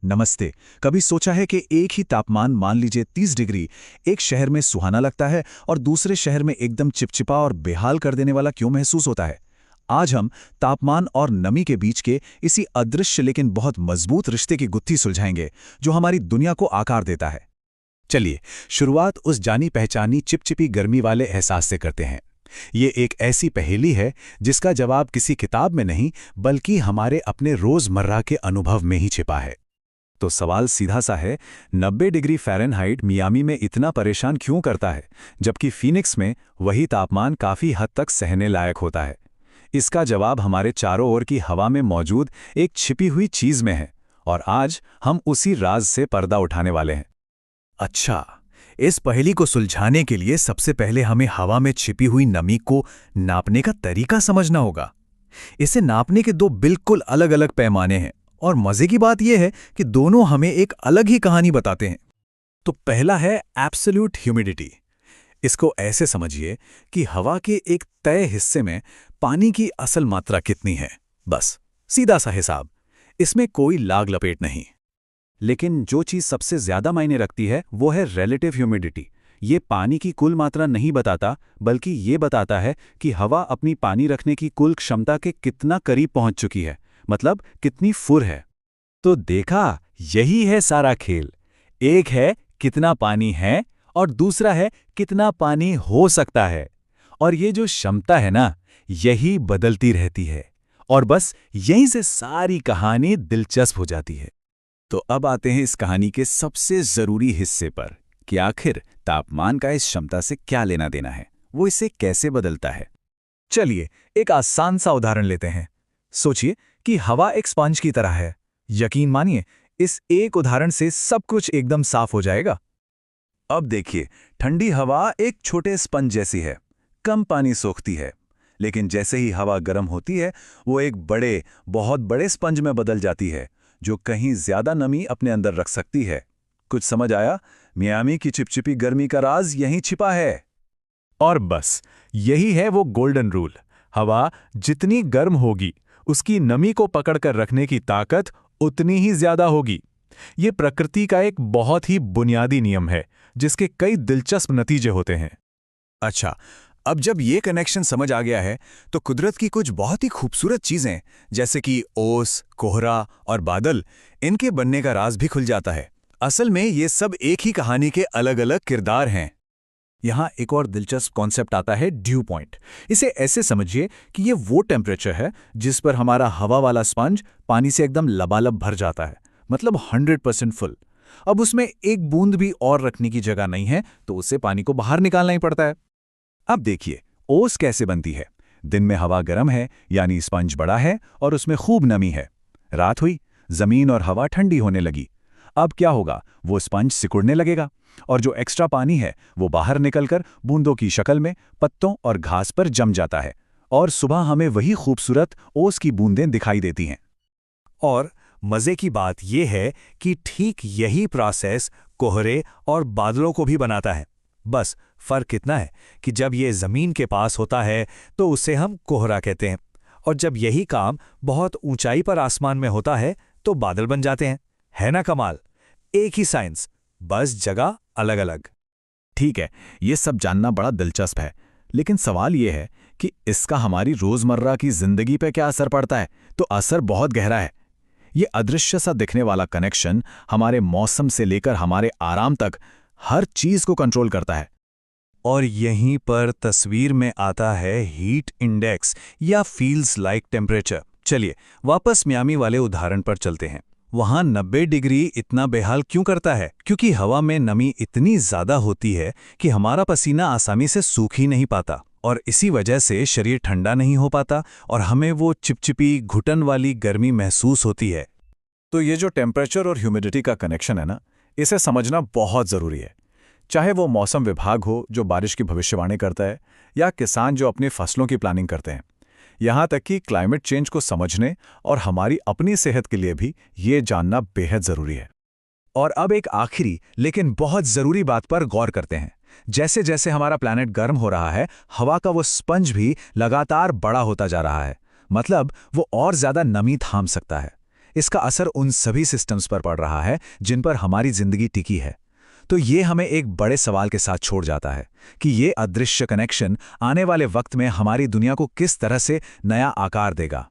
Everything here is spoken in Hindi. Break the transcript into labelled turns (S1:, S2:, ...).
S1: नमस्ते। कभी सोचा है कि एक ही तापमान मान लीजिए 30 डिग्री एक शहर में सुहाना लगता है और दूसरे शहर में एकदम चिपचिपा और बेहाल कर देने वाला क्यों महसूस होता है। आज हम तापमान और नमी के बीच के इसी अदृश्य लेकिन बहुत मजबूत रिश्ते की गुत्थी सुलझाएंगे जो हमारी दुनिया को आकार देता है। चलिए शुरुआत उस जानी पहचानी चिपचिपी गर्मी वाले एहसास से करते हैं। ये एक ऐसी पहेली है जिसका जवाब किसी किताब में नहीं बल्कि हमारे अपने रोजमर्रा के अनुभव में ही छिपा है। तो सवाल सीधा सा है, 90 डिग्री फ़ारेनहाइट मियामी में इतना परेशान क्यों करता है, जबकि फीनिक्स में वही तापमान काफ़ी हद तक सहने लायक होता है। इसका जवाब हमारे चारों ओर की हवा में मौजूद एक छिपी हुई चीज़ में है, और आज हम उसी राज से पर्दा उठाने वाले हैं। अच्छा, इस पहेली को सुलझाने के लिए सबसे पहले हमें हवा में छिपी हुई नमी को नापने का तरीका समझना होगा। इसे नापने के दो बिल्कुल अलग-अलग पैमाने हैं, और मजे की बात यह है कि दोनों हमें एक अलग ही कहानी बताते हैं। तो पहला है एब्सोल्यूट ह्यूमिडिटी। इसको ऐसे समझिए कि हवा के एक तय हिस्से में पानी की असल मात्रा कितनी है, बस सीधा सा हिसाब, इसमें कोई लाग लपेट नहीं। लेकिन जो चीज़ सबसे ज्यादा मायने रखती है वो है रिलेटिव ह्यूमिडिटी। ये पानी की कुल मात्रा नहीं बताता, बल्कि ये बताता है कि हवा अपनी पानी रखने की कुल क्षमता के कितना करीब पहुंच चुकी है, मतलब कितनी फुर है। तो देखा, यही है सारा खेल। एक है कितना पानी है और दूसरा है कितना पानी हो सकता है। और ये जो क्षमता है ना, यही बदलती रहती है, और बस यहीं से सारी कहानी दिलचस्प हो जाती है। तो अब आते हैं इस कहानी के सबसे जरूरी हिस्से पर कि आखिर तापमान का इस क्षमता से क्या लेना देना है, वो इसे कैसे बदलता है। चलिए एक आसान सा उदाहरण लेते हैं। सोचिए कि हवा एक स्पंज की तरह है। यकीन मानिए, इस एक उदाहरण से सब कुछ एकदम साफ हो जाएगा। अब देखिए, ठंडी हवा एक छोटे स्पंज जैसी है, कम पानी सोखती है। लेकिन जैसे ही हवा गर्म होती है, वो एक बहुत बड़े स्पंज में बदल जाती है, जो कहीं ज्यादा नमी अपने अंदर रख सकती है। कुछ समझ आया? मियामी की चिपचिपी गर्मी का राज यहीं छिपा है। और बस यही है वो गोल्डन रूल। हवा जितनी गर्म होगी, उसकी नमी को पकड़कर रखने की ताकत उतनी ही ज्यादा होगी। ये प्रकृति का एक बहुत ही बुनियादी नियम है, जिसके कई दिलचस्प नतीजे होते हैं। अच्छा, अब जब ये कनेक्शन समझ आ गया है, तो कुदरत की कुछ बहुत ही खूबसूरत चीजें, जैसे कि ओस, कोहरा और बादल, इनके बनने का राज भी खुल जाता है। असल में ये सब एक ही कहानी के अलग अलग किरदार हैं। यहाँ एक और दिलचस्प कॉन्सेप्ट आता है, ड्यू पॉइंट। इसे ऐसे समझिए कि ये वो टेम्परेचर है जिस पर हमारा हवा वाला स्पंज पानी से एकदम लबालब भर जाता है, मतलब 100% फुल। अब उसमें एक बूंद भी और रखने की जगह नहीं है, तो उसे पानी को बाहर निकालना ही पड़ता है। अब देखिए, ओस कैसे बनती है। दिन में हवा गर्म है, यानी स्पंज बड़ा है और उसमें खूब नमी है। रात हुई, जमीन और हवा ठंडी होने लगी। अब क्या होगा, वो स्पंज सिकुड़ने लगेगा, और जो एक्स्ट्रा पानी है वो बाहर निकलकर बूंदों की शक्ल में पत्तों और घास पर जम जाता है, और सुबह हमें वही खूबसूरत ओस की बूंदें दिखाई देती हैं। और मजे की बात यह है कि ठीक यही प्रोसेस कोहरे और बादलों को भी बनाता है। बस फर्क इतना है कि जब ये जमीन के पास होता है तो उसे हम कोहरा कहते हैं, और जब यही काम बहुत ऊंचाई पर आसमान में होता है तो बादल बन जाते हैं। है ना कमाल? एक ही साइंस, बस जगह अलग अलग। ठीक है, ये सब जानना बड़ा दिलचस्प है, लेकिन सवाल ये है कि इसका हमारी रोजमर्रा की जिंदगी पे क्या असर पड़ता है। तो असर बहुत गहरा है। ये अदृश्य सा दिखने वाला कनेक्शन हमारे मौसम से लेकर हमारे आराम तक हर चीज को कंट्रोल करता है। और यहीं पर तस्वीर में आता है हीट इंडेक्स, या फील्स लाइक टेम्परेचर। चलिए वापस मियामी वाले उदाहरण पर चलते हैं। वहां 90 डिग्री इतना बेहाल क्यों करता है? क्योंकि हवा में नमी इतनी ज्यादा होती है कि हमारा पसीना आसानी से सूख ही नहीं पाता, और इसी वजह से शरीर ठंडा नहीं हो पाता और हमें वो चिपचिपी घुटन वाली गर्मी महसूस होती है। तो ये जो टेम्परेचर और ह्यूमिडिटी का कनेक्शन है ना, इसे समझना बहुत ज़रूरी है। चाहे वो मौसम विभाग हो जो बारिश की भविष्यवाणी करता है, या किसान जो अपनी फसलों की प्लानिंग करते हैं, यहाँ तक कि क्लाइमेट चेंज को समझने और हमारी अपनी सेहत के लिए भी ये जानना बेहद ज़रूरी है। और अब एक आखिरी लेकिन बहुत ज़रूरी बात पर गौर करते हैं। जैसे जैसे हमारा प्लैनेट गर्म हो रहा है, हवा का वो स्पंज भी लगातार बड़ा होता जा रहा है, मतलब वो और ज़्यादा नमी थाम सकता है। इसका असर उन सभी सिस्टम्स पर पड़ रहा है जिन पर हमारी जिंदगी टिकी है। तो ये हमें एक बड़े सवाल के साथ छोड़ जाता है कि ये अदृश्य कनेक्शन आने वाले वक्त में हमारी दुनिया को किस तरह से नया आकार देगा।